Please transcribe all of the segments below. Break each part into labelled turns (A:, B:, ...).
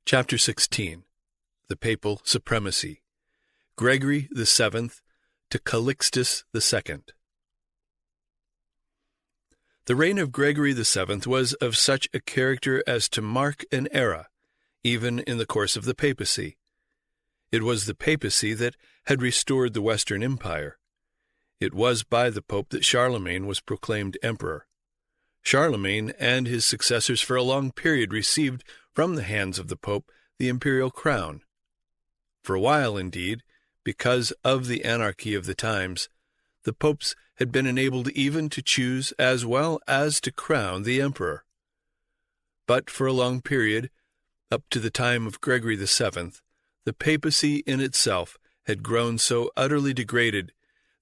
A: Chapter 16. The Papal Supremacy. Gregory VII to Calixtus II. The reign of Gregory VII was of such a character as to mark an era, even in the course of the Papacy. It was the Papacy that had restored the Western Empire. It was by the Pope that Charlemagne was proclaimed emperor. Charlemagne and his successors for a long period received from the hands of the Pope the imperial crown. For a while, indeed, because of the anarchy of the times, the popes had been enabled even to choose as well as to crown the emperor. But for a long period, up to the time of Gregory VII, the papacy in itself had grown so utterly degraded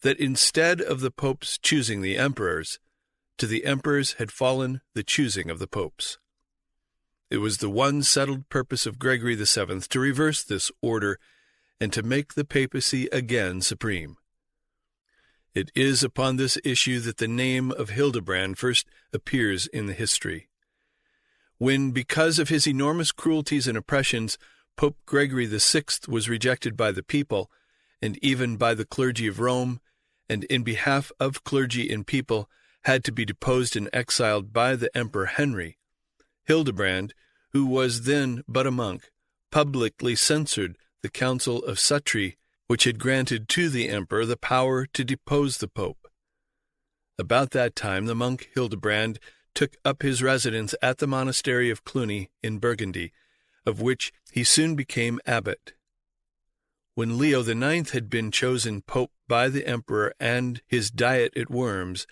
A: that instead of the popes choosing the emperors, to the emperors had fallen the choosing of the popes. It was the one settled purpose of Gregory VII to reverse this order and to make the papacy again supreme. It is upon this issue that the name of Hildebrand first appears in the history. When, because of his enormous cruelties and oppressions, Pope Gregory VI was rejected by the people, and even by the clergy of Rome, and in behalf of clergy and people had to be deposed and exiled by the Emperor Henry, Hildebrand, who was then but a monk, publicly censured the Council of Sutri, which had granted to the emperor the power to depose the pope. About that time the monk Hildebrand took up his residence at the monastery of Cluny in Burgundy, of which he soon became abbot. When Leo IX had been chosen pope by the emperor and his diet at Worms,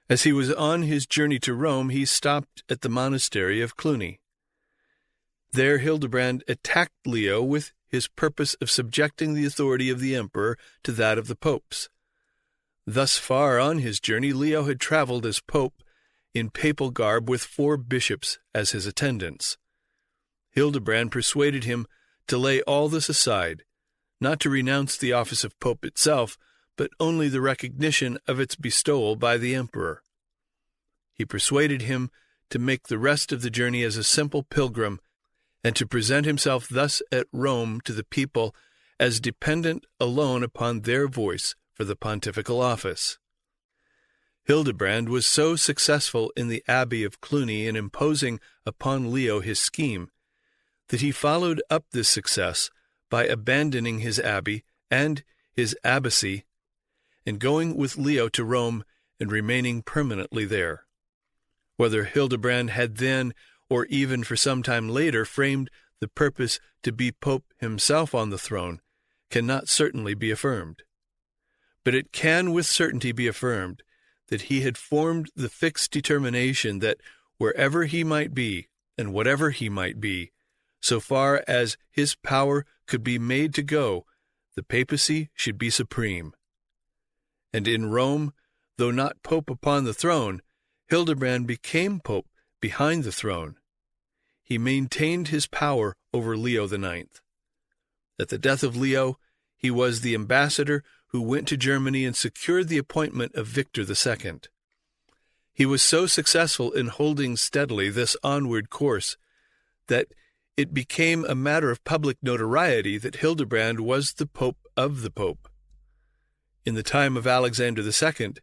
A: as he was on his journey to Rome, he stopped at the monastery of Cluny. There Hildebrand attacked Leo with his purpose of subjecting the authority of the emperor to that of the popes. Thus far on his journey, Leo had traveled as pope in papal garb with 4 bishops as his attendants. Hildebrand persuaded him to lay all this aside, not to renounce the office of pope itself, but only the recognition of its bestowal by the emperor. He persuaded him to make the rest of the journey as a simple pilgrim, and to present himself thus at Rome to the people as dependent alone upon their voice for the pontifical office. Hildebrand was so successful in the abbey of Cluny in imposing upon Leo his scheme, that he followed up this success by abandoning his abbey and his abbacy, and going with Leo to Rome and remaining permanently there. Whether Hildebrand had then, or even for some time later, framed the purpose to be pope himself on the throne, cannot certainly be affirmed. But it can with certainty be affirmed that he had formed the fixed determination that wherever he might be, and whatever he might be, so far as his power could be made to go, the papacy should be supreme. And in Rome, though not pope upon the throne, Hildebrand became pope behind the throne. He maintained his power over Leo IX. At the death of Leo, he was the ambassador who went to Germany and secured the appointment of Victor II. He was so successful in holding steadily this onward course that it became a matter of public notoriety that Hildebrand was the pope of the pope. In the time of Alexander II,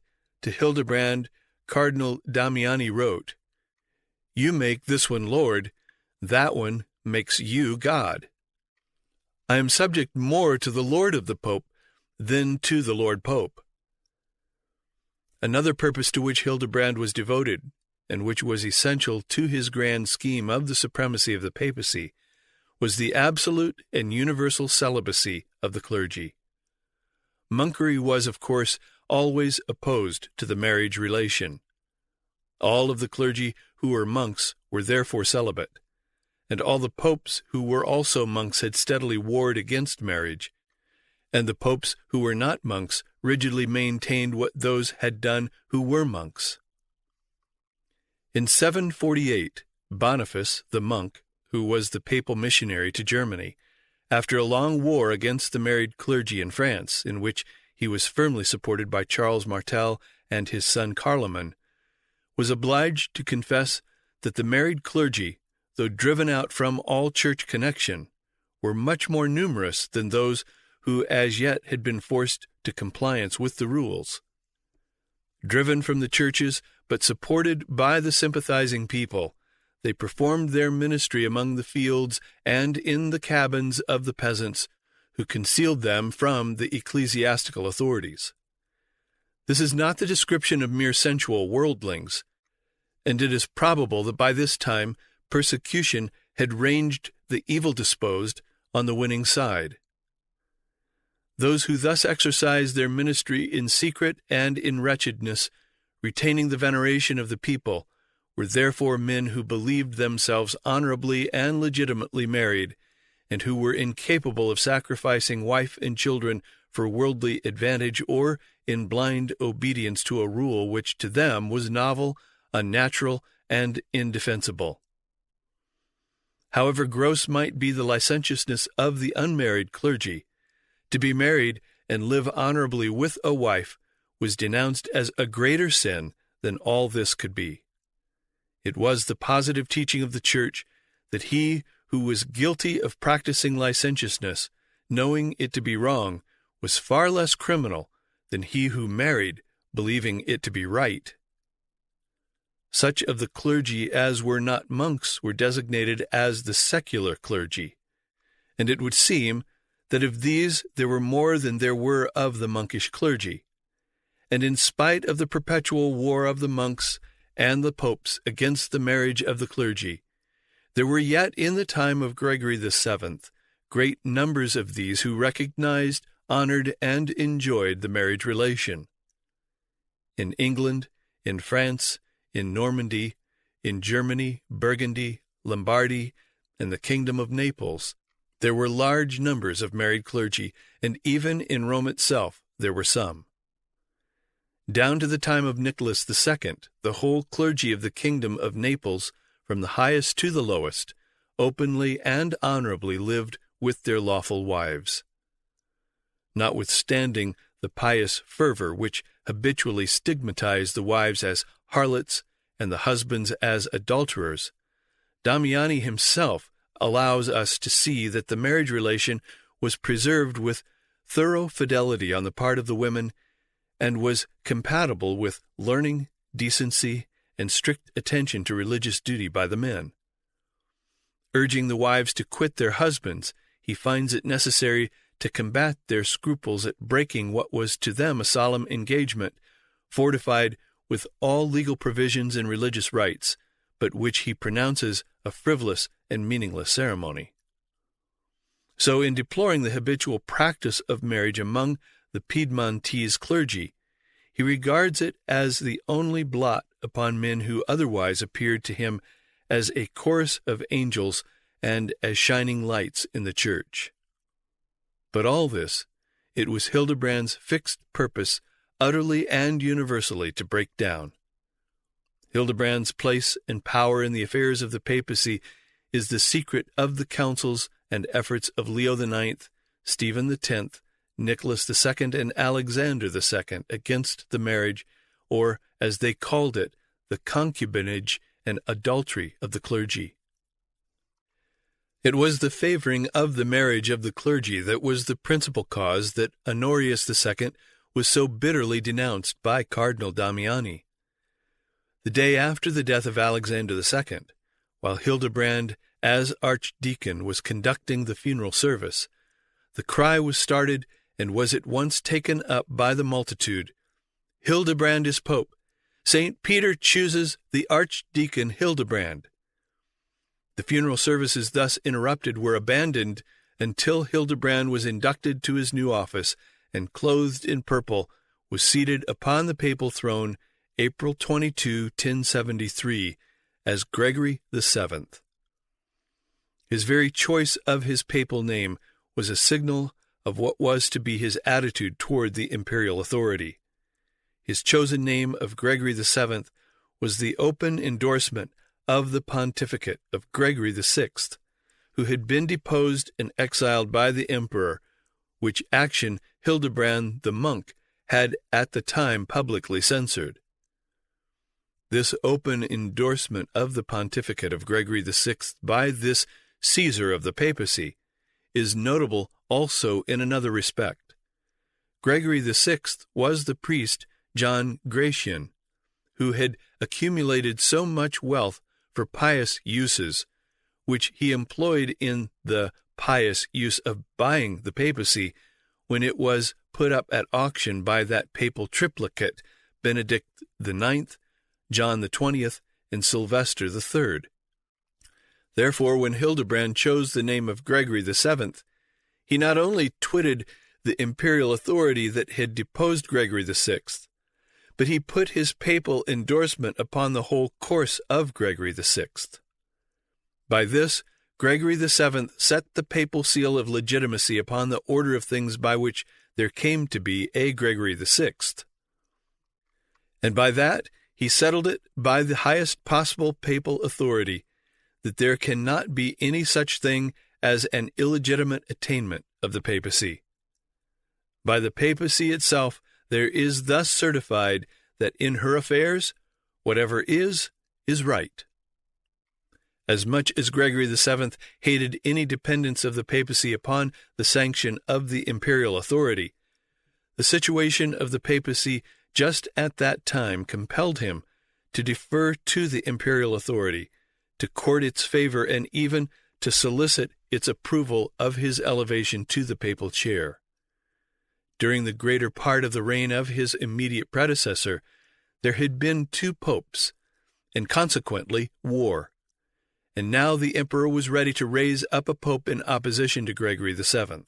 A: to Hildebrand, Cardinal Damiani wrote, "You make this one Lord, that one makes you God. I am subject more to the Lord of the Pope than to the Lord Pope." Another purpose to which Hildebrand was devoted, and which was essential to his grand scheme of the supremacy of the papacy, was the absolute and universal celibacy of the clergy. Monkery was, of course, always opposed to the marriage relation. All of the clergy who were monks were therefore celibate, and all the popes who were also monks had steadily warred against marriage, and the popes who were not monks rigidly maintained what those had done who were monks. In 748, Boniface, the monk, who was the papal missionary to Germany, after a long war against the married clergy in France, in which he was firmly supported by Charles Martel and his son Carloman, was obliged to confess that the married clergy, though driven out from all church connection, were much more numerous than those who as yet had been forced to compliance with the rules. Driven from the churches, but supported by the sympathizing people, they performed their ministry among the fields and in the cabins of the peasants, who concealed them from the ecclesiastical authorities. This is not the description of mere sensual worldlings, and it is probable that by this time persecution had ranged the evil-disposed on the winning side. Those who thus exercised their ministry in secret and in wretchedness, retaining the veneration of the people, were therefore men who believed themselves honorably and legitimately married, and who were incapable of sacrificing wife and children for worldly advantage or in blind obedience to a rule which to them was novel, unnatural, and indefensible. However gross might be the licentiousness of the unmarried clergy, to be married and live honorably with a wife was denounced as a greater sin than all this could be. It was the positive teaching of the Church that he who was guilty of practicing licentiousness, knowing it to be wrong, was far less criminal than he who married, believing it to be right. Such of the clergy as were not monks were designated as the secular clergy, and it would seem that of these there were more than there were of the monkish clergy. And in spite of the perpetual war of the monks and the popes against the marriage of the clergy, there were yet in the time of Gregory VII great numbers of these who recognized, honored, and enjoyed the marriage relation. In England, in France, in Normandy, in Germany, Burgundy, Lombardy, and the kingdom of Naples, there were large numbers of married clergy, and even in Rome itself there were some. Down to the time of Nicholas II, the whole clergy of the kingdom of Naples, from the highest to the lowest, openly and honorably lived with their lawful wives. Notwithstanding the pious fervor which habitually stigmatized the wives as harlots and the husbands as adulterers, Damiani himself allows us to see that the marriage relation was preserved with thorough fidelity on the part of the women and was compatible with learning, decency, and strict attention to religious duty by the men. Urging the wives to quit their husbands, he finds it necessary to combat their scruples at breaking what was to them a solemn engagement, fortified with all legal provisions and religious rites, but which he pronounces a frivolous and meaningless ceremony. So, in deploring the habitual practice of marriage among the Piedmontese clergy, he regards it as the only blot upon men who otherwise appeared to him as a chorus of angels and as shining lights in the church. But all this, it was Hildebrand's fixed purpose utterly and universally to break down. Hildebrand's place and power in the affairs of the papacy is the secret of the counsels and efforts of Leo IX, Stephen X, Nicholas II, and Alexander II against the marriage, or, as they called it, the concubinage and adultery of the clergy. It was the favoring of the marriage of the clergy that was the principal cause that Honorius II was so bitterly denounced by Cardinal Damiani. The day after the death of Alexander II, while Hildebrand, as archdeacon, was conducting the funeral service, the cry was started and was at once taken up by the multitude, "Hildebrand is Pope! St. Peter chooses the Archdeacon Hildebrand!" The funeral services thus interrupted were abandoned until Hildebrand was inducted to his new office and, clothed in purple, was seated upon the papal throne April 22, 1073, as Gregory VII. His very choice of his papal name was a signal of what was to be his attitude toward the imperial authority. His chosen name of Gregory VII was the open endorsement of the pontificate of Gregory VI, who had been deposed and exiled by the emperor, which action Hildebrand the monk had at the time publicly censured. This open endorsement of the pontificate of Gregory VI by this Caesar of the papacy is notable also in another respect. Gregory VI was the priest John Gratian, who had accumulated so much wealth for pious uses, which he employed in the pious use of buying the papacy when it was put up at auction by that papal triplicate, Benedict IX, John XX, and Sylvester III. Therefore, when Hildebrand chose the name of Gregory VII, he not only twitted the imperial authority that had deposed Gregory VI, but he put his papal endorsement upon the whole course of Gregory VI. By this, Gregory VII set the papal seal of legitimacy upon the order of things by which there came to be a Gregory VI. And by that, he settled it by the highest possible papal authority, that there cannot be any such thing as an illegitimate attainment of the papacy. By the papacy itself, there is thus certified that in her affairs, whatever is right. As much as Gregory VII hated any dependence of the papacy upon the sanction of the imperial authority, the situation of the papacy just at that time compelled him to defer to the imperial authority, to court its favor, and even to solicit its approval of his elevation to the papal chair. During the greater part of the reign of his immediate predecessor, there had been 2 popes, and consequently war. And now the emperor was ready to raise up a pope in opposition to Gregory VII.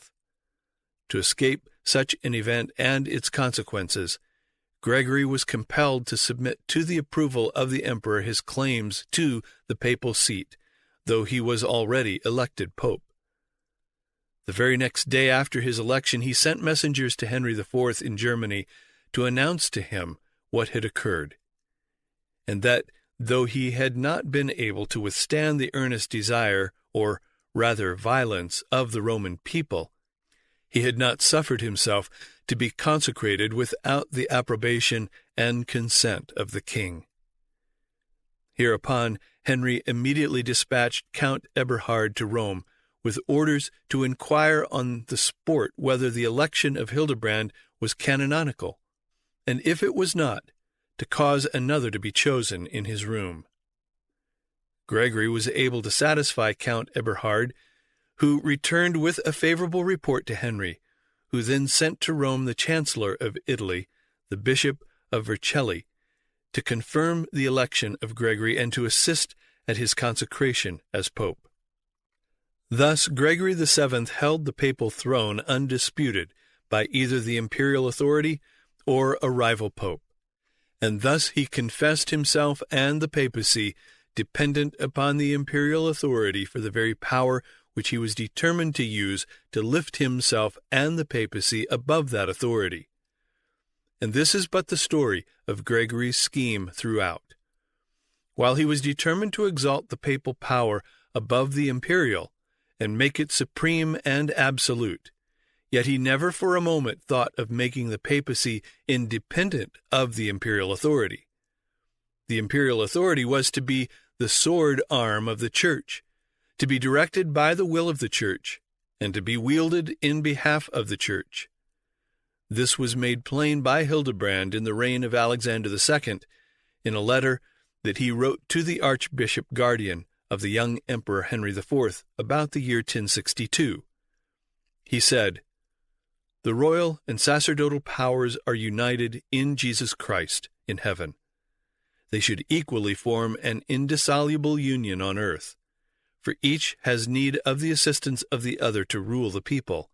A: To escape such an event and its consequences, Gregory was compelled to submit to the approval of the emperor his claims to the papal seat, though he was already elected pope. The very next day after his election, he sent messengers to Henry IV in Germany to announce to him what had occurred, and that though he had not been able to withstand the earnest desire, or rather violence, of the Roman people, he had not suffered himself to be consecrated without the approbation and consent of the king. Hereupon Henry immediately dispatched Count Eberhard to Rome, with orders to inquire on the spot whether the election of Hildebrand was canonical, and if it was not, to cause another to be chosen in his room. Gregory was able to satisfy Count Eberhard, who returned with a favorable report to Henry, who then sent to Rome the Chancellor of Italy, the Bishop of Vercelli, to confirm the election of Gregory and to assist at his consecration as pope. Thus Gregory VII held the papal throne undisputed by either the imperial authority or a rival pope, and thus he confessed himself and the papacy dependent upon the imperial authority for the very power which he was determined to use to lift himself and the papacy above that authority. And this is but the story of Gregory's scheme throughout. While he was determined to exalt the papal power above the imperial and make it supreme and absolute, yet he never for a moment thought of making the papacy independent of the imperial authority. The imperial authority was to be the sword arm of the Church, to be directed by the will of the Church, and to be wielded in behalf of the Church. This was made plain by Hildebrand in the reign of Alexander II, in a letter that he wrote to the Archbishop Guardian of the young Emperor Henry IV about the year 1062. He said, "The royal and sacerdotal powers are united in Jesus Christ in heaven. They should equally form an indissoluble union on earth, for each has need of the assistance of the other to rule the people.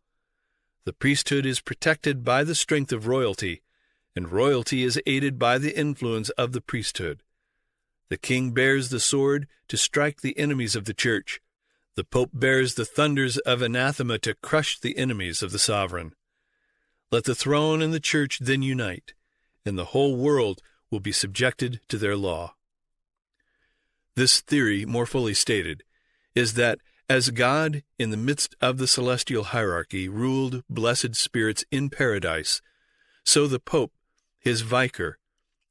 A: The priesthood is protected by the strength of royalty, and royalty is aided by the influence of the priesthood. The king bears the sword to strike the enemies of the Church. The pope bears the thunders of anathema to crush the enemies of the sovereign. Let the throne and the Church then unite, and the whole world will be subjected to their law." This theory, more fully stated, is that as God, in the midst of the celestial hierarchy, ruled blessed spirits in paradise, so the Pope, his vicar,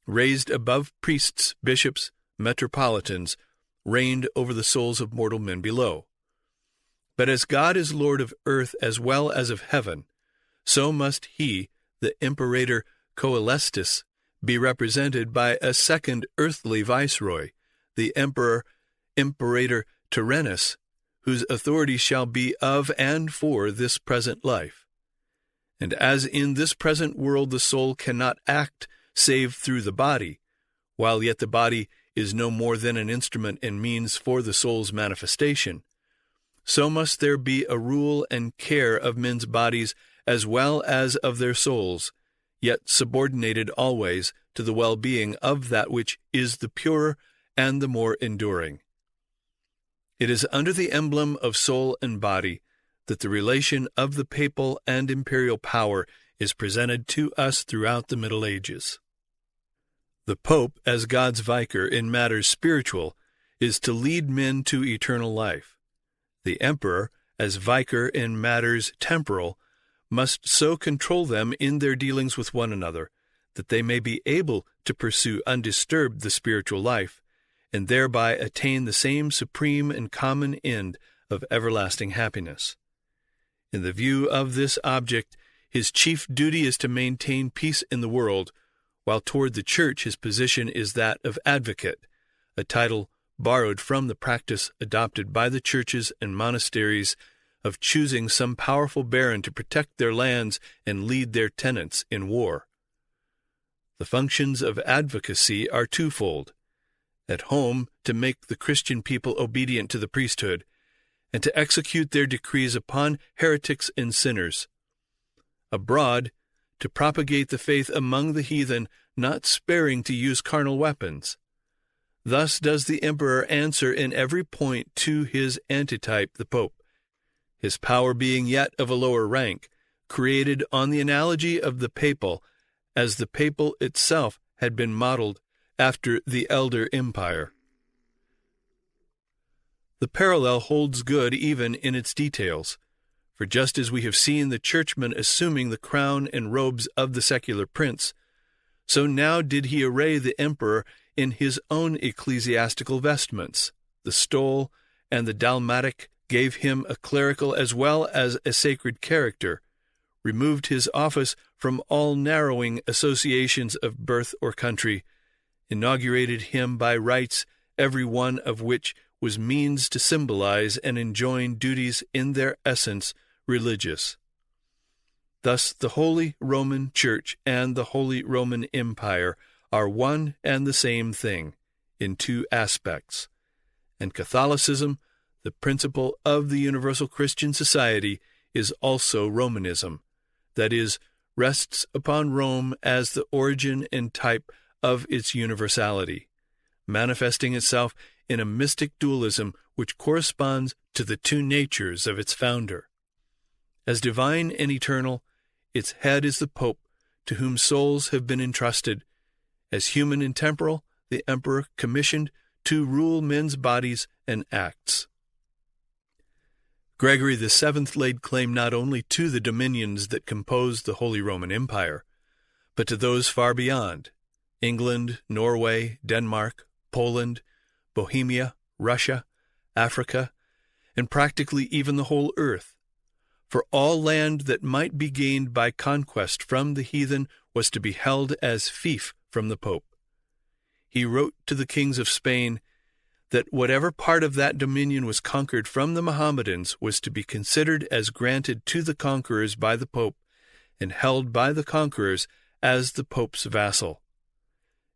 A: raised above priests, bishops, metropolitans, reigned over the souls of mortal men below. But as God is Lord of earth as well as of heaven, so must he, the Imperator Calixtus, be represented by a second earthly viceroy, the Imperator Tyrannus, whose authority shall be of and for this present life. And as in this present world the soul cannot act save through the body, while yet the body is no more than an instrument and means for the soul's manifestation, so must there be a rule and care of men's bodies as well as of their souls, yet subordinated always to the well-being of that which is the purer and the more enduring. It is under the emblem of soul and body that the relation of the papal and imperial power is presented to us throughout the Middle Ages. The Pope, as God's vicar in matters spiritual, is to lead men to eternal life. The Emperor, as vicar in matters temporal, must so control them in their dealings with one another that they may be able to pursue undisturbed the spiritual life, and thereby attain the same supreme and common end of everlasting happiness. In the view of this object, his chief duty is to maintain peace in the world, while toward the Church his position is that of advocate, a title borrowed from the practice adopted by the churches and monasteries of choosing some powerful baron to protect their lands and lead their tenants in war. The functions of advocacy are twofold: at home, to make the Christian people obedient to the priesthood, and to execute their decrees upon heretics and sinners; abroad, to propagate the faith among the heathen, not sparing to use carnal weapons. Thus does the emperor answer in every point to his antitype, the Pope, his power being yet of a lower rank, created on the analogy of the papal, as the papal itself had been modeled after the elder empire. The parallel holds good even in its details, for just as we have seen the churchman assuming the crown and robes of the secular prince, so now did he array the emperor in his own ecclesiastical vestments. The stole and the dalmatic gave him a clerical as well as a sacred character, removed his office from all narrowing associations of birth or country, inaugurated him by rites, every one of which was means to symbolize and enjoin duties in their essence religious. Thus the Holy Roman Church and the Holy Roman Empire are one and the same thing, in two aspects, and Catholicism, the principle of the universal Christian society, is also Romanism, that is, rests upon Rome as the origin and type of its universality, manifesting itself in a mystic dualism which corresponds to the two natures of its founder. As divine and eternal, its head is the Pope, to whom souls have been entrusted; as human and temporal, the emperor commissioned to rule men's bodies and acts. Gregory VII laid claim not only to the dominions that compose the Holy Roman Empire, but to those far beyond: England, Norway, Denmark, Poland, Bohemia, Russia, Africa, and practically even the whole earth. For all land that might be gained by conquest from the heathen was to be held as fief from the Pope. He wrote to the kings of Spain that whatever part of that dominion was conquered from the Mohammedans was to be considered as granted to the conquerors by the Pope, and held by the conquerors as the Pope's vassal.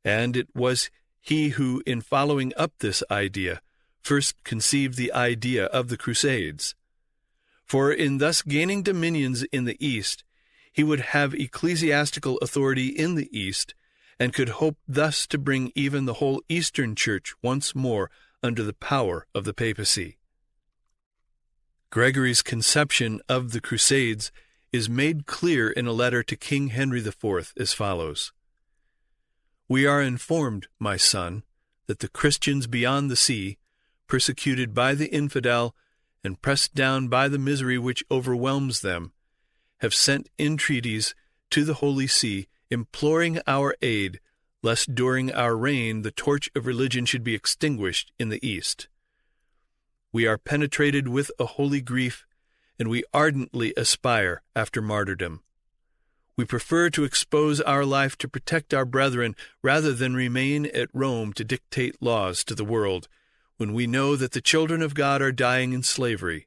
A: And it was he who, in following up this idea, first conceived the idea of the Crusades. For in thus gaining dominions in the East, he would have ecclesiastical authority in the East, and could hope thus to bring even the whole Eastern Church once more under the power of the Papacy. Gregory's conception of the Crusades is made clear in a letter to King Henry IV as follows: "We are informed, my son, that the Christians beyond the sea, persecuted by the infidel and pressed down by the misery which overwhelms them, have sent entreaties to the Holy See, imploring our aid, lest during our reign the torch of religion should be extinguished in the East. We are penetrated with a holy grief, and we ardently aspire after martyrdom. We prefer to expose our life to protect our brethren rather than remain at Rome to dictate laws to the world, when we know that the children of God are dying in slavery.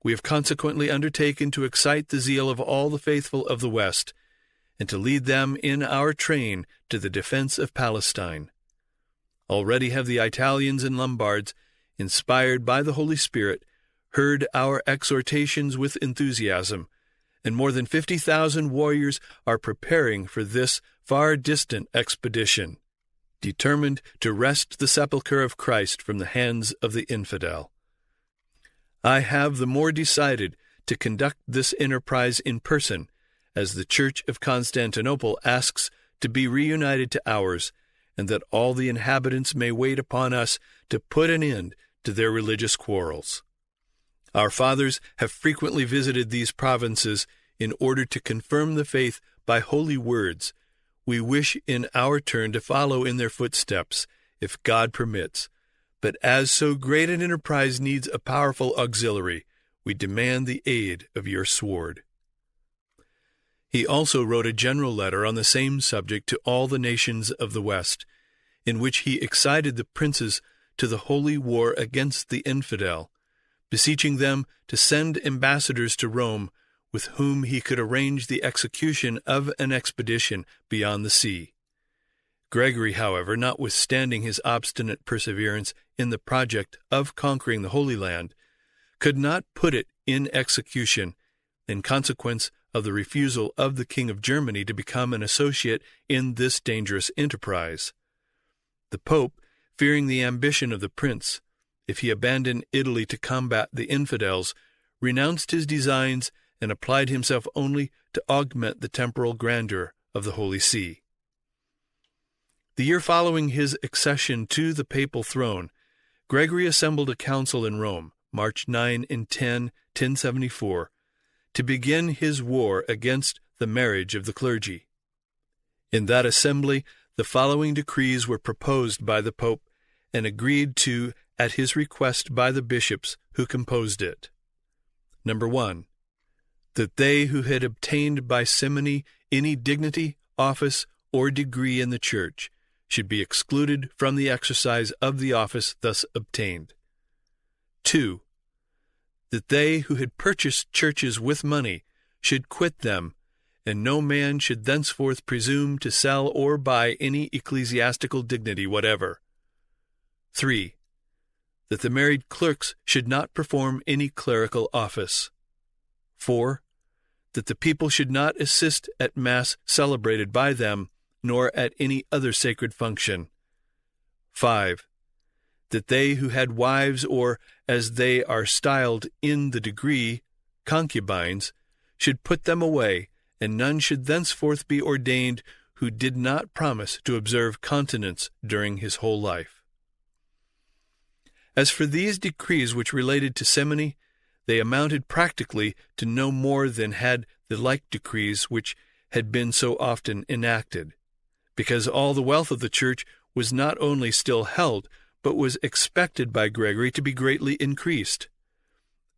A: We have consequently undertaken to excite the zeal of all the faithful of the West, and to lead them in our train to the defense of Palestine. Already have the Italians and Lombards, inspired by the Holy Spirit, heard our exhortations with enthusiasm, and more than 50,000 warriors are preparing for this far-distant expedition, determined to wrest the sepulchre of Christ from the hands of the infidel. I have the more decided to conduct this enterprise in person, as the Church of Constantinople asks to be reunited to ours, and that all the inhabitants may wait upon us to put an end to their religious quarrels. Our fathers have frequently visited these provinces in order to confirm the faith by holy words. We wish in our turn to follow in their footsteps, if God permits. But as so great an enterprise needs a powerful auxiliary, we demand the aid of your sword. He also wrote a general letter on the same subject to all the nations of the West, in which he excited the princes to the holy war against the infidel, beseeching them to send ambassadors to Rome, with whom he could arrange the execution of an expedition beyond the sea. Gregory, however, notwithstanding his obstinate perseverance in the project of conquering the Holy Land, could not put it in execution in consequence of the refusal of the King of Germany to become an associate in this dangerous enterprise. The Pope, fearing the ambition of the prince, if he abandoned Italy to combat the infidels, renounced his designs and applied himself only to augment the temporal grandeur of the Holy See. The year following his accession to the papal throne, Gregory assembled a council in Rome, March 9 and 10, 1074, to begin his war against the marriage of the clergy. In that assembly, the following decrees were proposed by the Pope and agreed to at his request by the bishops who composed it. Number 1. That they who had obtained by simony any dignity, office, or degree in the Church should be excluded from the exercise of the office thus obtained. 2. That they who had purchased churches with money should quit them, and no man should thenceforth presume to sell or buy any ecclesiastical dignity whatever. 3. That the married clerks should not perform any clerical office. 4. That the people should not assist at Mass celebrated by them, nor at any other sacred function. 5. That they who had wives, or, as they are styled in the degree, concubines, should put them away, and none should thenceforth be ordained who did not promise to observe continence during his whole life. As for these decrees which related to simony, they amounted practically to no more than had the like decrees which had been so often enacted, because all the wealth of the Church was not only still held, but was expected by Gregory to be greatly increased.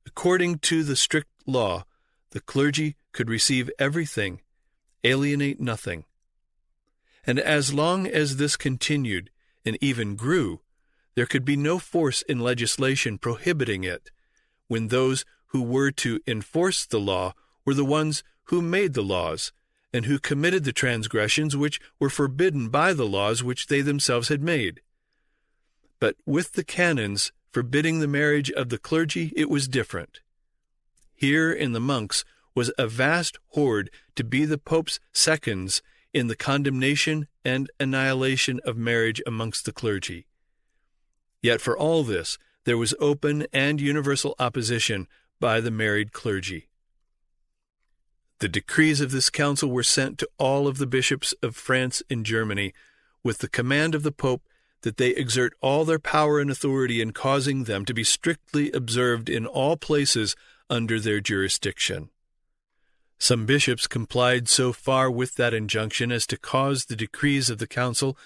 A: According to the strict law, the clergy could receive everything, alienate nothing. And as long as this continued, and even grew, there could be no force in legislation prohibiting it, when those who were to enforce the law were the ones who made the laws, and who committed the transgressions which were forbidden by the laws which they themselves had made. But with the canons forbidding the marriage of the clergy, it was different. Here in the monks was a vast horde to be the Pope's seconds in the condemnation and annihilation of marriage amongst the clergy. Yet for all this, there was open and universal opposition by the married clergy. The decrees of this council were sent to all of the bishops of France and Germany, with the command of the Pope that they exert all their power and authority in causing them to be strictly observed in all places under their jurisdiction. Some bishops complied so far with that injunction as to cause the decrees of the council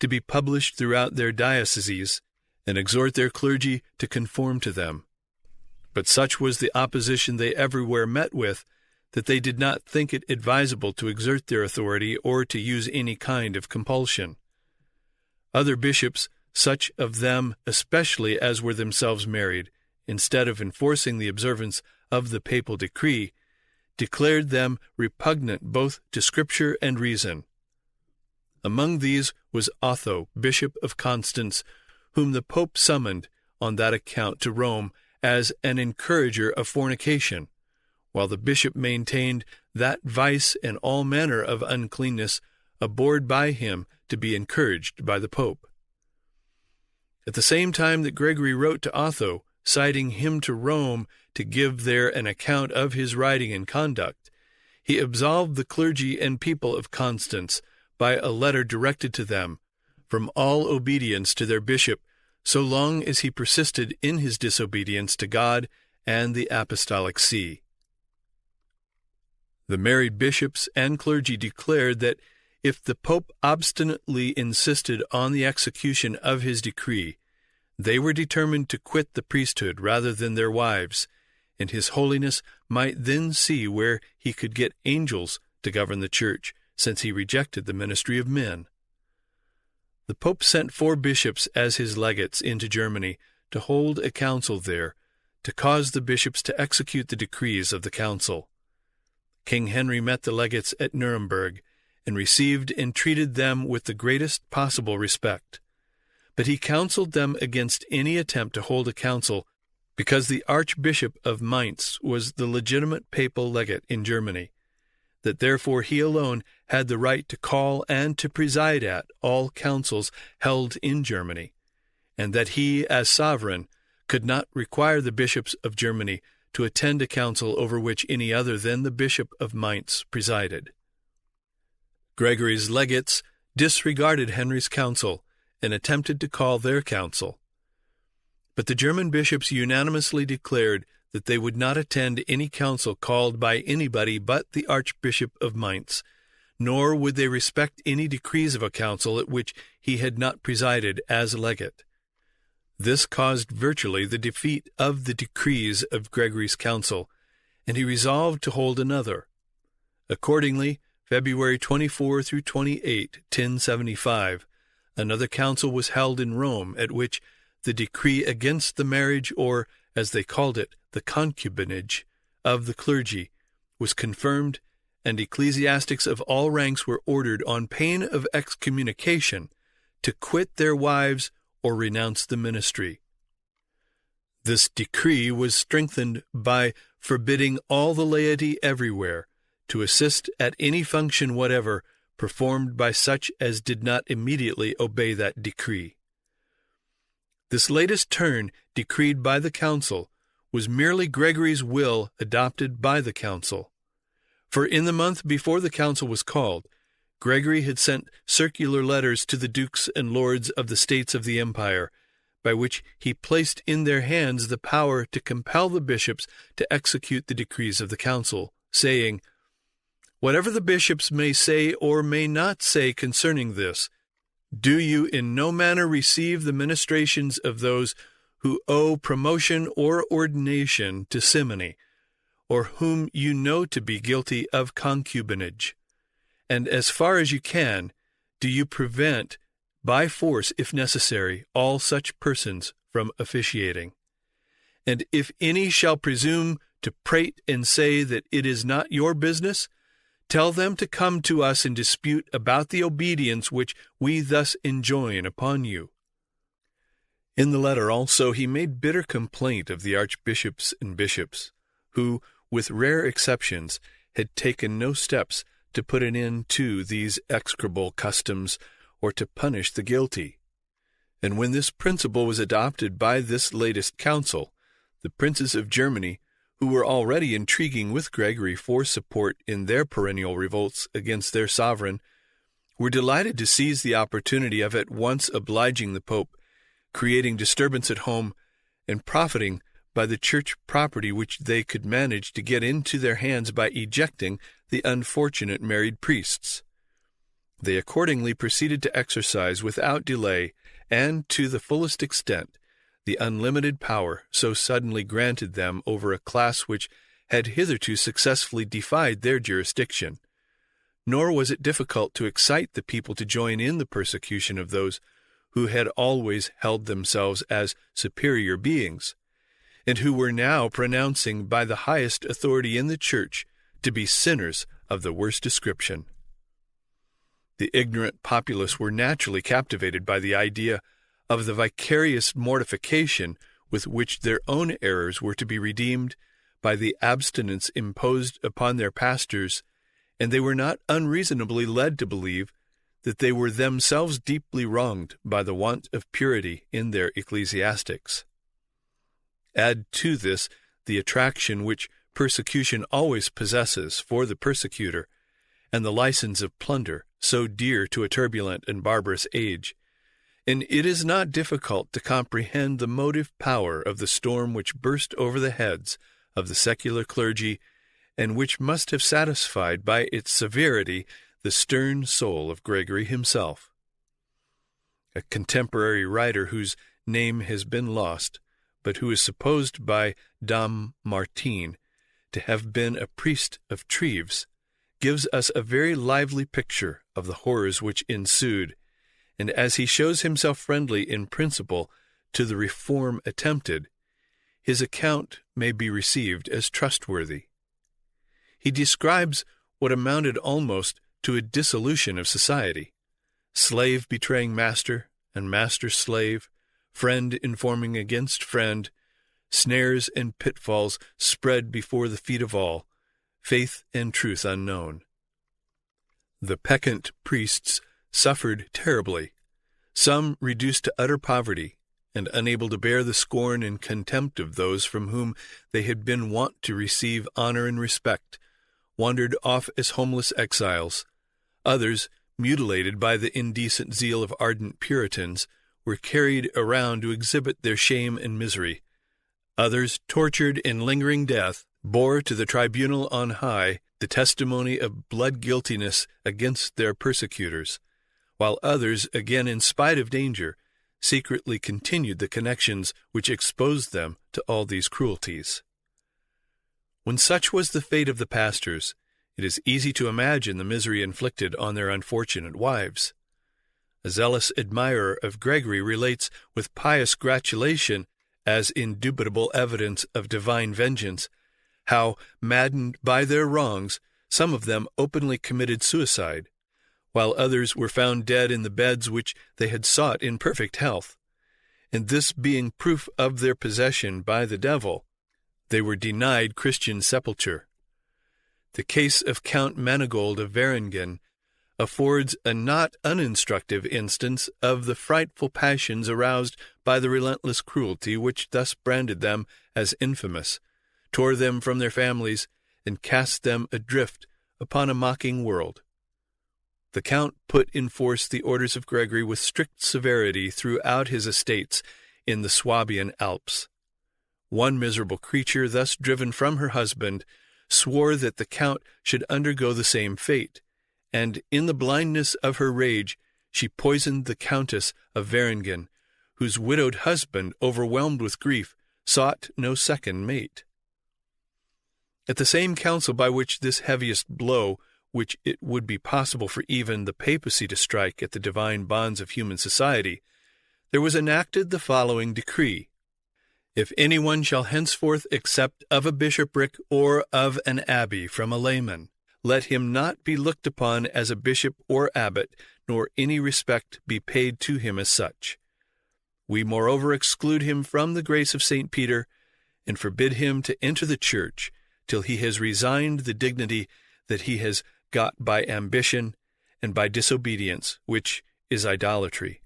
A: to be published throughout their dioceses, and exhort their clergy to conform to them. But such was the opposition they everywhere met with, that they did not think it advisable to exert their authority or to use any kind of compulsion. Other bishops, such of them especially as were themselves married, instead of enforcing the observance of the papal decree, declared them repugnant both to Scripture and reason. Among these was Otho, Bishop of Constance, whom the Pope summoned on that account to Rome as an encourager of fornication, while the bishop maintained that vice and all manner of uncleanness abhorred by him to be encouraged by the Pope. At the same time that Gregory wrote to Otho, citing him to Rome to give there an account of his writing and conduct, he absolved the clergy and people of Constance by a letter directed to them from all obedience to their bishop, so long as he persisted in his disobedience to God and the Apostolic See. The married bishops and clergy declared that if the Pope obstinately insisted on the execution of his decree, they were determined to quit the priesthood rather than their wives, and His Holiness might then see where he could get angels to govern the Church, since he rejected the ministry of men. The Pope sent 4 bishops as his legates into Germany to hold a council there, to cause the bishops to execute the decrees of the council. King Henry met the legates at Nuremberg, and received and treated them with the greatest possible respect. But he counseled them against any attempt to hold a council, because the Archbishop of Mainz was the legitimate papal legate in Germany, that therefore he alone had the right to call and to preside at all councils held in Germany, and that he, as sovereign, could not require the bishops of Germany to attend a council over which any other than the Bishop of Mainz presided. Gregory's legates disregarded Henry's counsel and attempted to call their council. But the German bishops unanimously declared that they would not attend any council called by anybody but the Archbishop of Mainz, nor would they respect any decrees of a council at which he had not presided as legate. This caused virtually the defeat of the decrees of Gregory's council, and he resolved to hold another. Accordingly, February 24 through 28, 1075, another council was held in Rome, at which the decree against the marriage, or, as they called it, the concubinage, of the clergy was confirmed, and ecclesiastics of all ranks were ordered, on pain of excommunication, to quit their wives or renounce the ministry. This decree was strengthened by forbidding all the laity everywhere to assist at any function whatever performed by such as did not immediately obey that decree. This latest turn, decreed by the council, was merely Gregory's will adopted by the council. For in the month before the council was called, Gregory had sent circular letters to the dukes and lords of the states of the empire, by which he placed in their hands the power to compel the bishops to execute the decrees of the council, saying, "Whatever the bishops may say or may not say concerning this, do you in no manner receive the ministrations of those who owe promotion or ordination to simony, or whom you know to be guilty of concubinage. And as far as you can, do you prevent, by force if necessary, all such persons from officiating. And if any shall presume to prate and say that it is not your business, tell them to come to us and dispute about the obedience which we thus enjoin upon you." In the letter also he made bitter complaint of the archbishops and bishops, who, with rare exceptions, had taken no steps to put an end to these execrable customs or to punish the guilty. And when this principle was adopted by this latest council, the princes of Germany, who were already intriguing with Gregory for support in their perennial revolts against their sovereign, were delighted to seize the opportunity of at once obliging the Pope, creating disturbance at home, and profiting by the church property which they could manage to get into their hands by ejecting the unfortunate married priests. They accordingly proceeded to exercise without delay and to the fullest extent the unlimited power so suddenly granted them over a class which had hitherto successfully defied their jurisdiction. Nor was it difficult to excite the people to join in the persecution of those who had always held themselves as superior beings, and who were now pronouncing by the highest authority in the Church to be sinners of the worst description. The ignorant populace were naturally captivated by the idea of the vicarious mortification with which their own errors were to be redeemed by the abstinence imposed upon their pastors, and they were not unreasonably led to believe that they were themselves deeply wronged by the want of purity in their ecclesiastics. Add to this the attraction which persecution always possesses for the persecutor, and the license of plunder, so dear to a turbulent and barbarous age, and it is not difficult to comprehend the motive power of the storm which burst over the heads of the secular clergy, and which must have satisfied by its severity the stern soul of Gregory himself. A contemporary writer whose name has been lost, but who is supposed by Dom Martin to have been a priest of Treves, gives us a very lively picture of the horrors which ensued, and as he shows himself friendly in principle to the reform attempted, his account may be received as trustworthy. He describes what amounted almost to a dissolution of society, slave betraying master and master slave, friend informing against friend, snares and pitfalls spread before the feet of all, faith and truth unknown. The peccant priests suffered terribly, some reduced to utter poverty, and unable to bear the scorn and contempt of those from whom they had been wont to receive honor and respect, wandered off as homeless exiles. Others, mutilated by the indecent zeal of ardent Puritans, were carried around to exhibit their shame and misery. Others, tortured in lingering death, bore to the tribunal on high the testimony of blood-guiltiness against their persecutors, while others, again in spite of danger, secretly continued the connections which exposed them to all these cruelties. When such was the fate of the pastors, it is easy to imagine the misery inflicted on their unfortunate wives. A zealous admirer of Gregory relates with pious gratulation, as indubitable evidence of divine vengeance, how, maddened by their wrongs, some of them openly committed suicide, while others were found dead in the beds which they had sought in perfect health, and this being proof of their possession by the devil, they were denied Christian sepulture. The case of Count Manigold of Varengen affords a not uninstructive instance of the frightful passions aroused by the relentless cruelty which thus branded them as infamous, tore them from their families, and cast them adrift upon a mocking world. The Count put in force the orders of Gregory with strict severity throughout his estates in the Swabian Alps. One miserable creature, thus driven from her husband, swore that the Count should undergo the same fate, and in the blindness of her rage she poisoned the Countess of Varengen, whose widowed husband, overwhelmed with grief, sought no second mate. At the same council by which this heaviest blow, which it would be possible for even the papacy to strike at the divine bonds of human society, there was enacted the following decree: If anyone shall henceforth accept of a bishopric or of an abbey from a layman, let him not be looked upon as a bishop or abbot, nor any respect be paid to him as such. We moreover exclude him from the grace of St. Peter, and forbid him to enter the church till he has resigned the dignity that he has got by ambition and by disobedience, which is idolatry.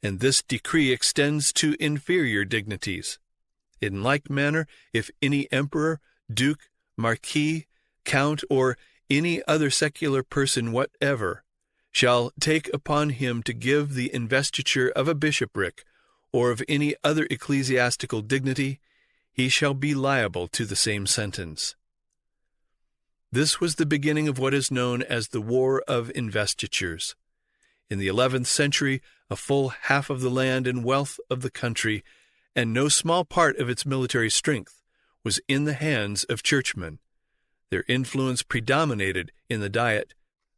A: And this decree extends to inferior dignities. In like manner, if any emperor, duke, marquis, count, or any other secular person whatever shall take upon him to give the investiture of a bishopric or of any other ecclesiastical dignity, he shall be liable to the same sentence. This was the beginning of what is known as the War of Investitures. In the 11th century, a full half of the land and wealth of the country, and no small part of its military strength, was in the hands of churchmen. Their influence predominated in the Diet.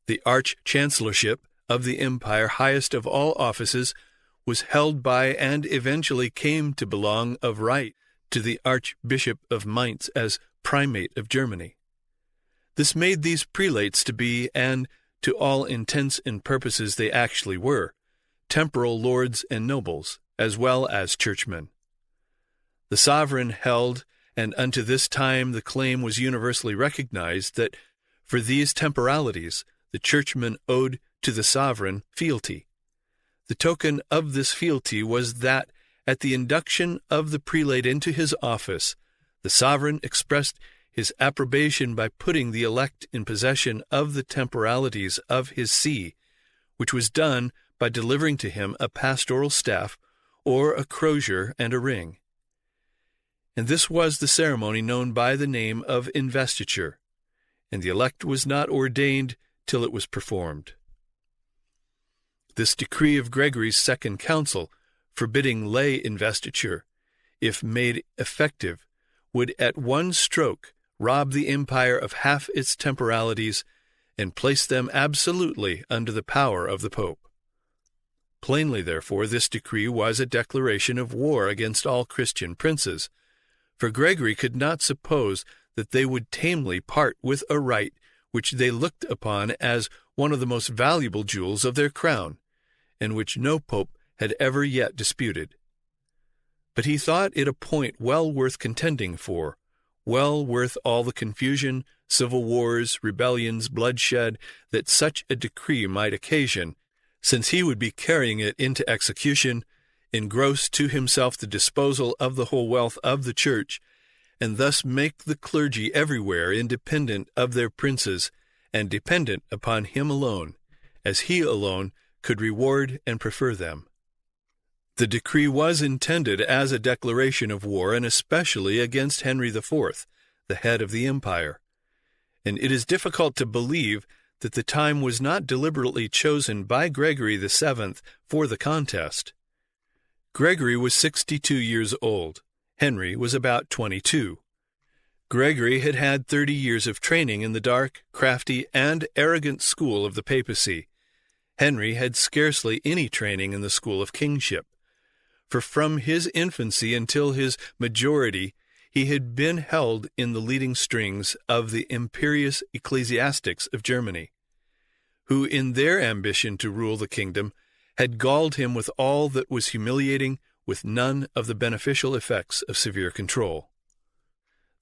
A: The arch-chancellorship of the empire, highest of all offices, was held by and eventually came to belong of right to the Archbishop of Mainz as primate of Germany. This made these prelates to be, and to all intents and purposes they actually were, temporal lords and nobles, as well as churchmen. The sovereign held, and unto this time the claim was universally recognized, that for these temporalities the churchman owed to the sovereign fealty. The token of this fealty was that, at the induction of the prelate into his office, the sovereign expressed his approbation by putting the elect in possession of the temporalities of his see, which was done by delivering to him a pastoral staff or a crozier and a ring. And this was the ceremony known by the name of investiture, and the elect was not ordained till it was performed. This decree of Gregory's Second Council, forbidding lay investiture, if made effective, would at one stroke rob the empire of half its temporalities and place them absolutely under the power of the Pope. Plainly, therefore, this decree was a declaration of war against all Christian princes, for Gregory could not suppose that they would tamely part with a right which they looked upon as one of the most valuable jewels of their crown, and which no pope had ever yet disputed. But he thought it a point well worth contending for, well worth all the confusion, civil wars, rebellions, bloodshed that such a decree might occasion, since he would be carrying it into execution, engross to himself the disposal of the whole wealth of the Church, and thus make the clergy everywhere independent of their princes and dependent upon him alone, as he alone could reward and prefer them. The decree was intended as a declaration of war, and especially against Henry IV, the head of the empire. And it is difficult to believe that the time was not deliberately chosen by Gregory VII for the contest. Gregory was 62 years old. Henry was about 22. Gregory had had 30 years of training in the dark, crafty, and arrogant school of the papacy. Henry had scarcely any training in the school of kingship, for from his infancy until his majority he had been held in the leading strings of the imperious ecclesiastics of Germany, who in their ambition to rule the kingdom had galled him with all that was humiliating, with none of the beneficial effects of severe control.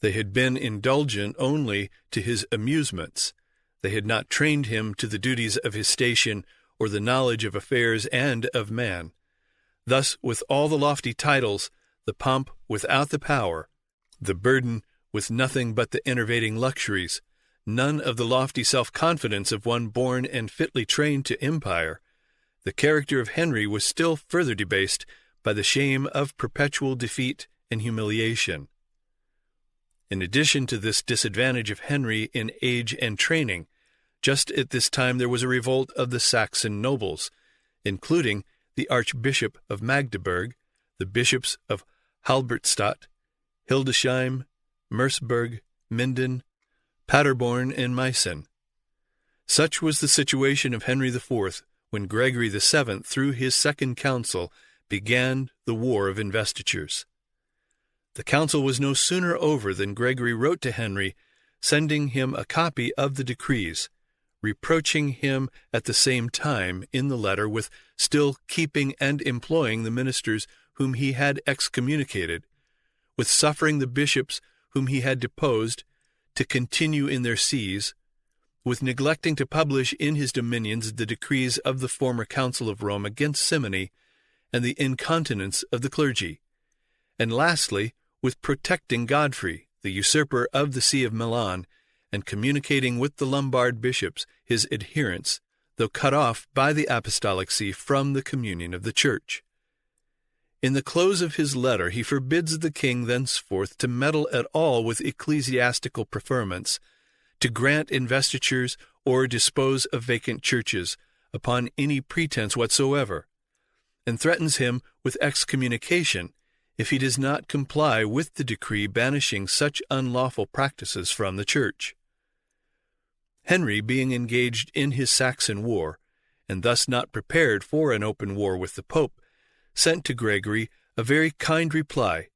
A: They had been indulgent only to his amusements. They had not trained him to the duties of his station or the knowledge of affairs and of man. Thus, with all the lofty titles, the pomp without the power, the burden with nothing but the enervating luxuries, none of the lofty self-confidence of one born and fitly trained to empire, the character of Henry was still further debased by the shame of perpetual defeat and humiliation. In addition to this disadvantage of Henry in age and training, just at this time there was a revolt of the Saxon nobles, including the Archbishop of Magdeburg, the bishops of Halberstadt, Hildesheim, Merseburg, Minden, Paderborn, and Meissen. Such was the situation of Henry IV when Gregory VII, through his Second Council, began the War of Investitures. The council was no sooner over than Gregory wrote to Henry, sending him a copy of the decrees, reproaching him at the same time in the letter with still keeping and employing the ministers whom he had excommunicated, with suffering the bishops whom he had deposed to continue in their sees, with neglecting to publish in his dominions the decrees of the former Council of Rome against simony and the incontinence of the clergy, and lastly, with protecting Godfrey, the usurper of the See of Milan, and communicating with the Lombard bishops, his adherents, though cut off by the Apostolic See from the communion of the Church. In the close of his letter he forbids the king thenceforth to meddle at all with ecclesiastical preferments, to grant investitures or dispose of vacant churches upon any pretense whatsoever, and threatens him with excommunication if he does not comply with the decree banishing such unlawful practices from the Church. Henry, being engaged in his Saxon war, and thus not prepared for an open war with the Pope, sent to Gregory a very kind reply,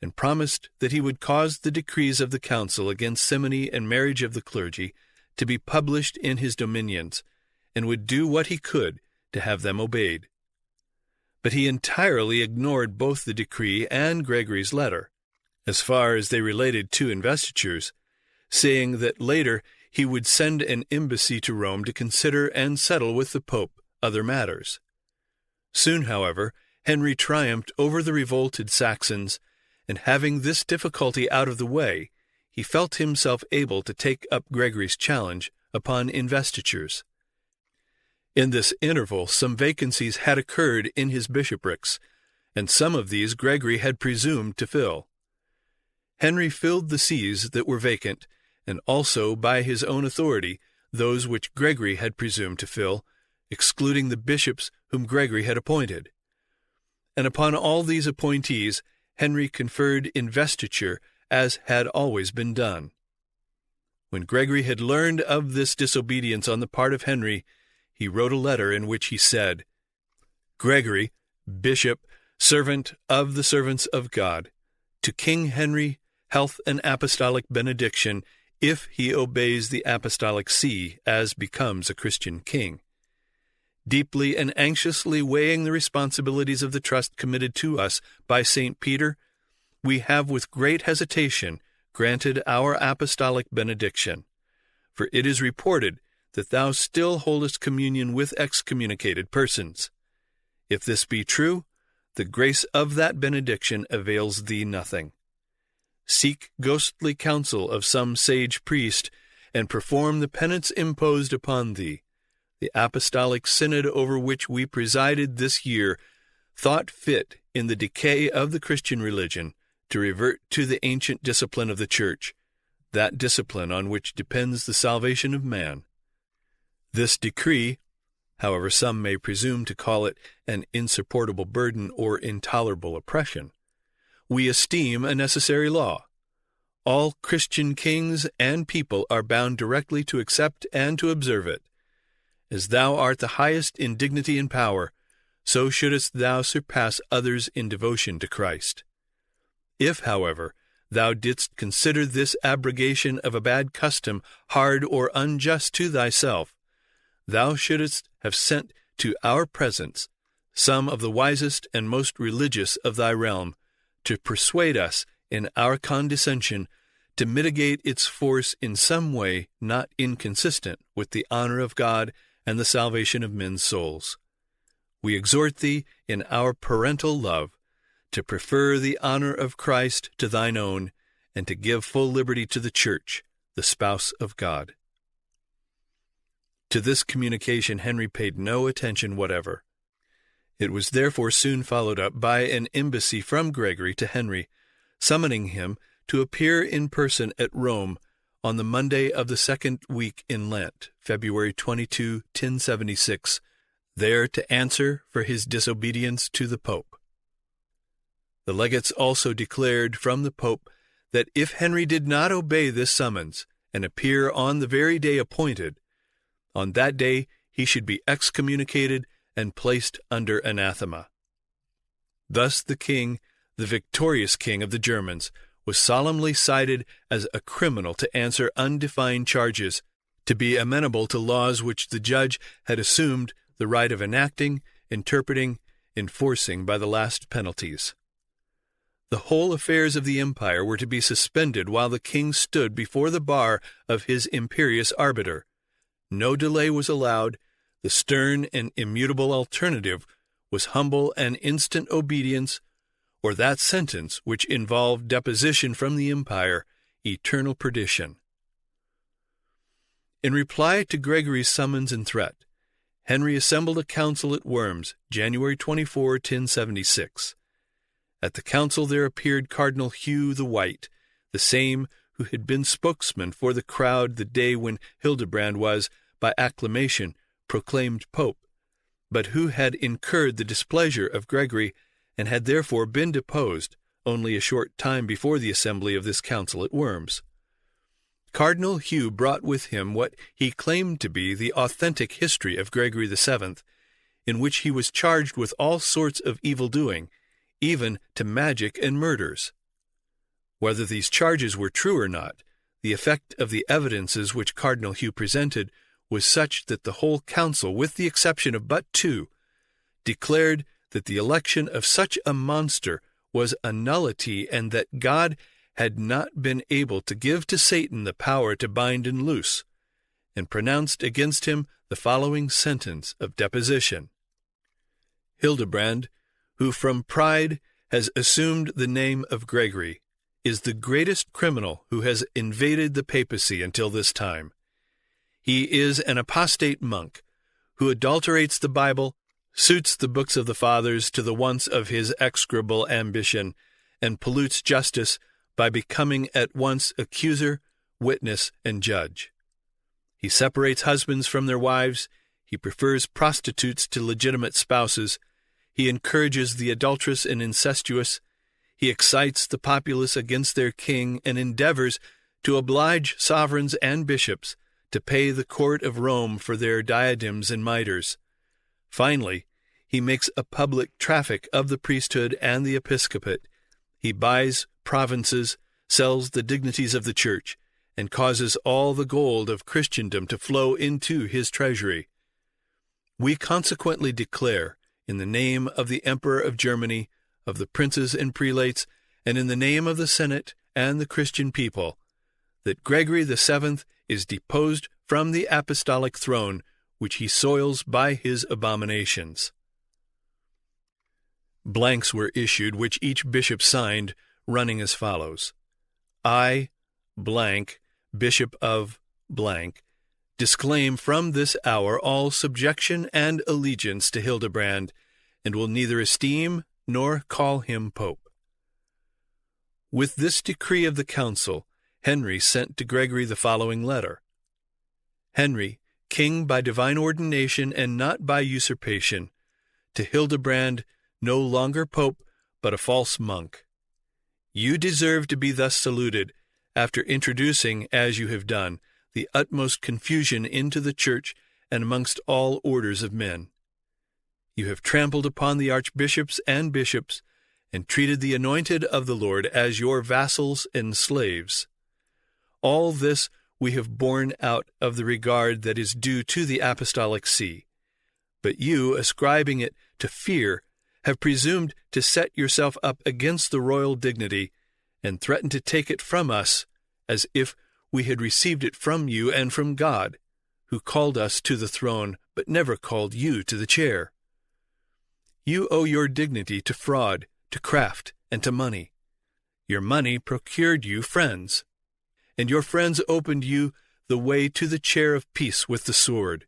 A: and promised that he would cause the decrees of the council against simony and marriage of the clergy to be published in his dominions, and would do what he could to have them obeyed. But he entirely ignored both the decree and Gregory's letter, as far as they related to investitures, saying that later he would send an embassy to Rome to consider and settle with the Pope other matters. Soon, however, Henry triumphed over the revolted Saxons, and having this difficulty out of the way, he felt himself able to take up Gregory's challenge upon investitures. In this interval some vacancies had occurred in his bishoprics, and some of these Gregory had presumed to fill. Henry filled the sees that were vacant, and also, by his own authority, those which Gregory had presumed to fill, excluding the bishops whom Gregory had appointed. And upon all these appointees Henry conferred investiture, as had always been done. When Gregory had learned of this disobedience on the part of Henry, he wrote a letter in which he said, "Gregory, bishop, servant of the servants of God, to King Henry, health and apostolic benediction, if he obeys the apostolic see as becomes a Christian king. Deeply and anxiously weighing the responsibilities of the trust committed to us by St. Peter, we have with great hesitation granted our apostolic benediction. For it is reported that thou still holdest communion with excommunicated persons. If this be true, the grace of that benediction avails thee nothing. Seek ghostly counsel of some sage priest, and perform the penance imposed upon thee. The apostolic synod over which we presided this year thought fit, in the decay of the Christian religion, to revert to the ancient discipline of the Church, that discipline on which depends the salvation of man. This decree, however some may presume to call it an insupportable burden or intolerable oppression, we esteem a necessary law. All Christian kings and people are bound directly to accept and to observe it. As thou art the highest in dignity and power, so shouldest thou surpass others in devotion to Christ. If, however, thou didst consider this abrogation of a bad custom hard or unjust to thyself, thou shouldest have sent to our presence some of the wisest and most religious of thy realm, to persuade us in our condescension to mitigate its force in some way not inconsistent with the honor of God and the salvation of men's souls. We exhort thee in our parental love to prefer the honor of Christ to thine own, and to give full liberty to the Church, the spouse of God." To this communication Henry paid no attention whatever. It was therefore soon followed up by an embassy from Gregory to Henry, summoning him to appear in person at Rome on the Monday of the second week in Lent, February 22, 1076, there to answer for his disobedience to the Pope. The legates also declared from the Pope that if Henry did not obey this summons and appear on the very day appointed, on that day he should be excommunicated and placed under anathema. Thus the king, the victorious king of the Germans, was solemnly cited as a criminal to answer undefined charges, to be amenable to laws which the judge had assumed the right of enacting, interpreting, enforcing by the last penalties. The whole affairs of the empire were to be suspended while the king stood before the bar of his imperious arbiter. No delay was allowed. The stern and immutable alternative was humble and instant obedience, or that sentence which involved deposition from the empire, eternal perdition. In reply to Gregory's summons and threat, Henry assembled a council at Worms, January 24, 1076. At the council there appeared Cardinal Hugh the White, the same who had been spokesman for the crowd the day when Hildebrand was, by acclamation, proclaimed Pope, but who had incurred the displeasure of Gregory and had therefore been deposed only a short time before the assembly of this council at Worms. Cardinal Hugh brought with him what he claimed to be the authentic history of Gregory VII, in which he was charged with all sorts of evil-doing, even to magic and murders. Whether these charges were true or not, the effect of the evidences which Cardinal Hugh presented was such that the whole council, with the exception of but two, declared that the election of such a monster was a nullity, and that God had not been able to give to Satan the power to bind and loose, and pronounced against him the following sentence of deposition: Hildebrand, who from pride has assumed the name of Gregory, is the greatest criminal who has invaded the papacy until this time. He is an apostate monk, who adulterates the Bible, suits the books of the fathers to the wants of his execrable ambition, and pollutes justice by becoming at once accuser, witness, and judge. He separates husbands from their wives, he prefers prostitutes to legitimate spouses, he encourages the adulterous and incestuous, he excites the populace against their king, and endeavors to oblige sovereigns and bishops to pay the court of Rome for their diadems and mitres. Finally, he makes a public traffic of the priesthood and the episcopate. He buys provinces, sells the dignities of the church, and causes all the gold of Christendom to flow into his treasury. We consequently declare, in the name of the Emperor of Germany, of the princes and prelates, and in the name of the Senate and the Christian people, that Gregory VII is deposed from the apostolic throne, which he soils by his abominations. Blanks were issued, which each bishop signed, running as follows: I, blank, Bishop of blank, disclaim from this hour all subjection and allegiance to Hildebrand, and will neither esteem nor call him Pope. With this decree of the council, Henry sent to Gregory the following letter: Henry, king by divine ordination and not by usurpation, to Hildebrand, no longer Pope, but a false monk. You deserve to be thus saluted, after introducing, as you have done, the utmost confusion into the Church and amongst all orders of men. You have trampled upon the archbishops and bishops, and treated the anointed of the Lord as your vassals and slaves. All this we have borne out of the regard that is due to the apostolic see. But you, ascribing it to fear, have presumed to set yourself up against the royal dignity, and threaten to take it from us, as if we had received it from you and from God, who called us to the throne, but never called you to the chair. You owe your dignity to fraud, to craft, and to money. Your money procured you friends, and your friends opened you the way to the chair of peace with the sword.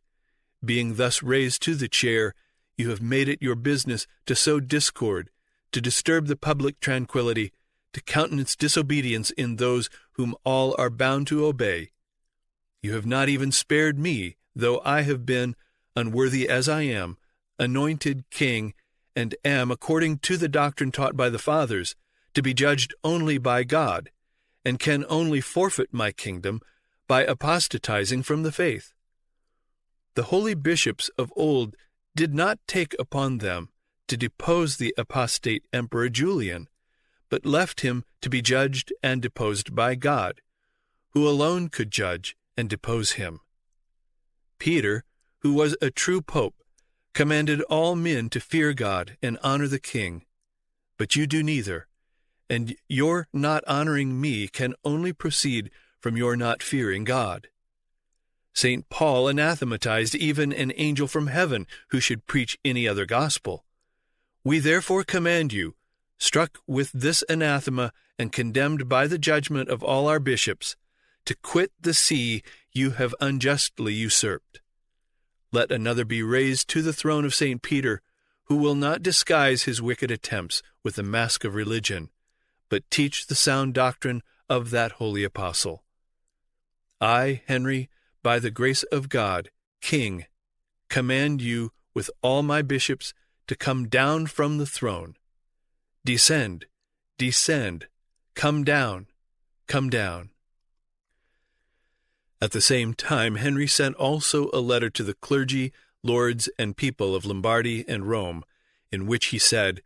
A: Being thus raised to the chair, you have made it your business to sow discord, to disturb the public tranquillity, to countenance disobedience in those whom all are bound to obey. You have not even spared me, though I have been, unworthy as I am, anointed king, and am, according to the doctrine taught by the fathers, to be judged only by God, and can only forfeit my kingdom by apostatizing from the faith. The holy bishops of old did not take upon them to depose the apostate Emperor Julian, but left him to be judged and deposed by God, who alone could judge and depose him. Peter, who was a true pope, commanded all men to fear God and honor the king. But you do neither, and your not honoring me can only proceed from your not fearing God. St. Paul anathematized even an angel from heaven who should preach any other gospel. We therefore command you, struck with this anathema and condemned by the judgment of all our bishops, to quit the see you have unjustly usurped. Let another be raised to the throne of St. Peter, who will not disguise his wicked attempts with the mask of religion, but teach the sound doctrine of that holy apostle. I, Henry, by the grace of God, King, command you with all my bishops to come down from the throne. Descend, descend, come down, come down. At the same time, Henry sent also a letter to the clergy, lords, and people of Lombardy and Rome, in which he said,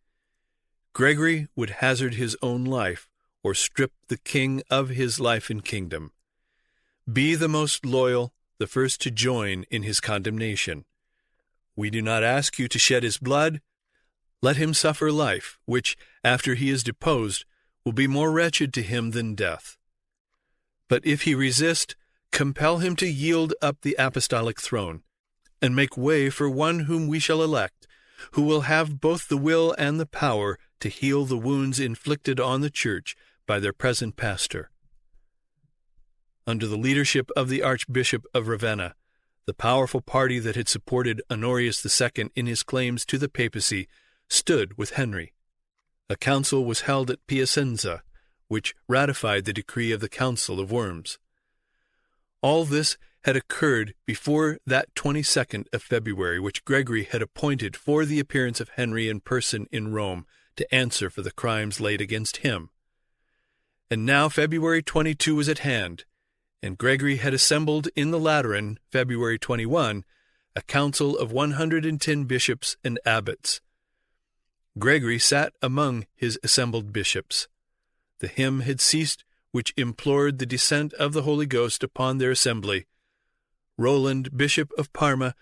A: Gregory would hazard his own life, or strip the king of his life and kingdom. Be the most loyal, the first to join in his condemnation. We do not ask you to shed his blood. Let him suffer life, which, after he is deposed, will be more wretched to him than death. But if he resist, compel him to yield up the apostolic throne, and make way for one whom we shall elect, who will have both the will and the power to heal the wounds inflicted on the Church by their present pastor. Under the leadership of the Archbishop of Ravenna, the powerful party that had supported Honorius II in his claims to the papacy stood with Henry. A council was held at Piacenza, which ratified the decree of the Council of Worms. All this had occurred before that 22nd of February, which Gregory had appointed for the appearance of Henry in person in Rome to answer for the crimes laid against him. And now February 22 was at hand, and Gregory had assembled in the Lateran, February 21, a council of 110 bishops and abbots. Gregory sat among his assembled bishops. The hymn had ceased which implored the descent of the Holy Ghost upon their assembly. Roland, Bishop of Parma,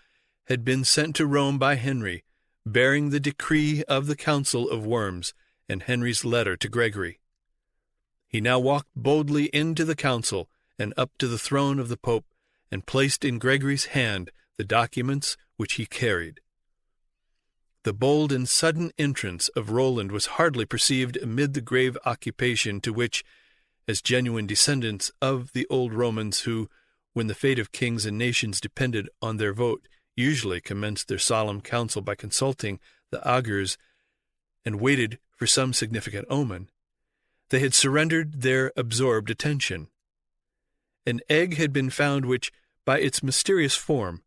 A: had been sent to Rome by Henry, bearing the decree of the Council of Worms and Henry's letter to Gregory. He now walked boldly into the council and up to the throne of the Pope, and placed in Gregory's hand the documents which he carried. The bold and sudden entrance of Roland was hardly perceived amid the grave occupation to which, as genuine descendants of the old Romans who, when the fate of kings and nations depended on their vote, usually commenced their solemn council by consulting the augurs and waited for some significant omen, they had surrendered their absorbed attention. An egg had been found which, by its mysterious form,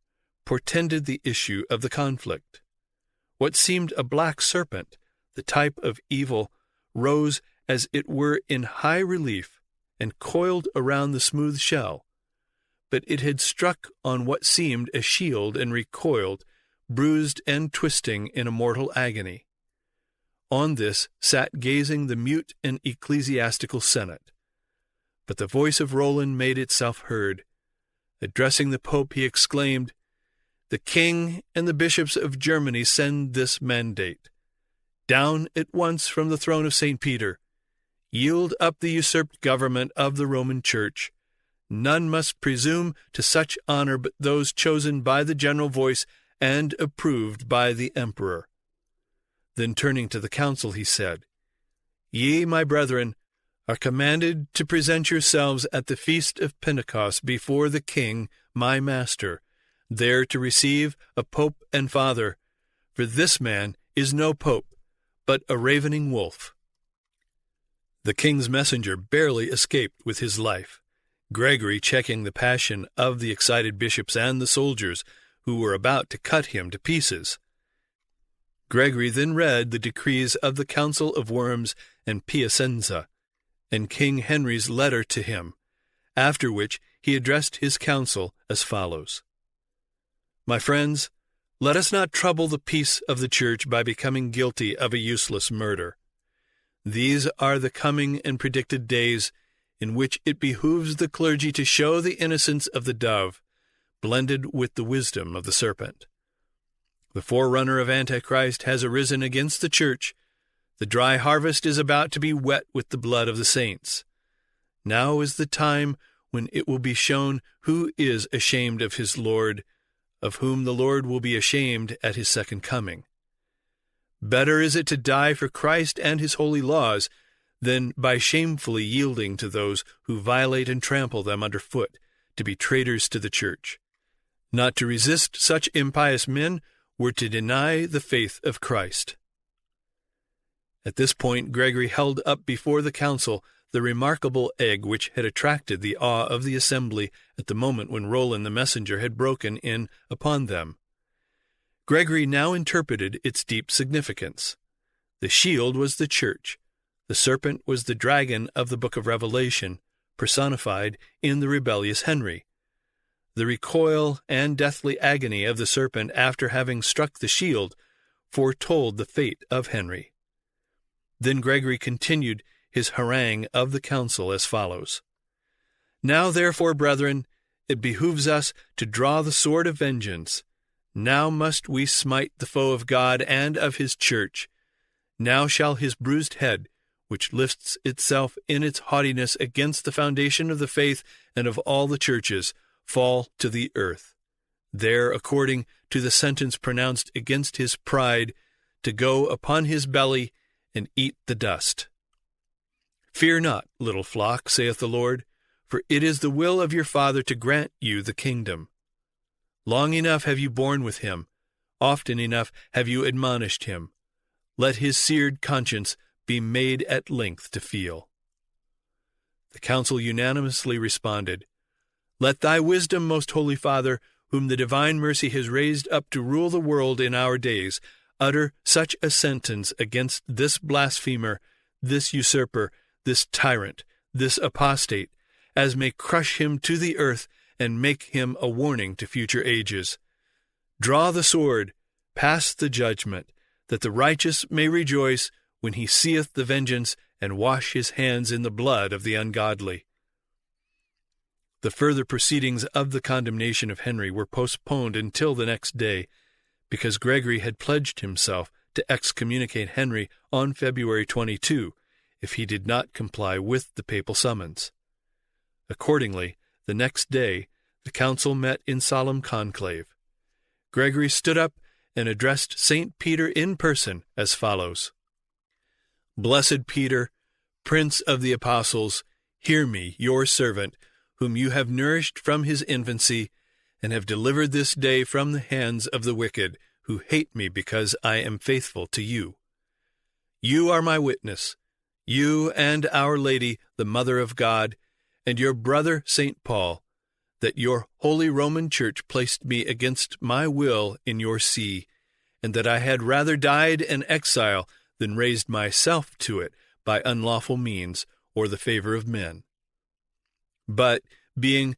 A: portended the issue of the conflict. What seemed a black serpent, the type of evil, rose as it were in high relief and coiled around the smooth shell, but it had struck on what seemed a shield and recoiled, bruised and twisting in a mortal agony. On this sat gazing the mute and ecclesiastical senate. But the voice of Roland made itself heard. Addressing the Pope, he exclaimed, "The king and the bishops of Germany send this mandate. Down at once from the throne of St. Peter. Yield up the usurped government of the Roman Church. None must presume to such honor but those chosen by the general voice and approved by the emperor." Then turning to the council, he said, "Ye, my brethren, are commanded to present yourselves at the feast of Pentecost before the king, my master, there to receive a pope and father, for this man is no pope, but a ravening wolf." The king's messenger barely escaped with his life, Gregory checking the passion of the excited bishops and the soldiers who were about to cut him to pieces. Gregory then read the decrees of the Council of Worms and Piacenza, and King Henry's letter to him, after which he addressed his council as follows. "My friends, let us not trouble the peace of the Church by becoming guilty of a useless murder. These are the coming and predicted days in which it behooves the clergy to show the innocence of the dove, blended with the wisdom of the serpent. The forerunner of Antichrist has arisen against the Church. The dry harvest is about to be wet with the blood of the saints. Now is the time when it will be shown who is ashamed of his Lord, of whom the Lord will be ashamed at his second coming. Better is it to die for Christ and his holy laws than by shamefully yielding to those who violate and trample them under foot to be traitors to the Church. Not to resist such impious men were to deny the faith of Christ. At this point, Gregory held up before the council the remarkable egg which had attracted the awe of the assembly at the moment when Roland the messenger had broken in upon them. Gregory now interpreted its deep significance. The shield was the church. The serpent was the dragon of the book of Revelation, personified in the rebellious Henry. The recoil and deathly agony of the serpent after having struck the shield foretold the fate of Henry. Then Gregory continued his harangue of the council as follows. Now, therefore, brethren, it behooves us to draw the sword of vengeance. Now must we smite the foe of God and of his church. Now shall his bruised head, which lifts itself in its haughtiness against the foundation of the faith and of all the churches, fall to the earth, there, according to the sentence pronounced against his pride, to go upon his belly and eat the dust. Fear not, little flock, saith the Lord, for it is the will of your Father to grant you the kingdom. Long enough have you borne with him, often enough have you admonished him. Let his seared conscience be made at length to feel. The council unanimously responded, Let thy wisdom, most holy Father, whom the divine mercy has raised up to rule the world in our days, utter such a sentence against this blasphemer, this usurper, this tyrant, this apostate, as may crush him to the earth and make him a warning to future ages. Draw the sword, pass the judgment, that the righteous may rejoice when he seeth the vengeance and wash his hands in the blood of the ungodly. The further proceedings of the condemnation of Henry were postponed until the next day, because Gregory had pledged himself to excommunicate Henry on February 22, if he did not comply with the papal summons. Accordingly, the next day, the council met in solemn conclave. Gregory stood up and addressed St. Peter in person as follows. Blessed Peter, Prince of the Apostles, hear me, your servant, whom you have nourished from his infancy, and have delivered this day from the hands of the wicked, who hate me because I am faithful to you. You are my witness, you and Our Lady, the Mother of God, and your brother St. Paul, that your holy Roman Church placed me against my will in your see, and that I had rather died an exile than raised myself to it by unlawful means or the favor of men. But, being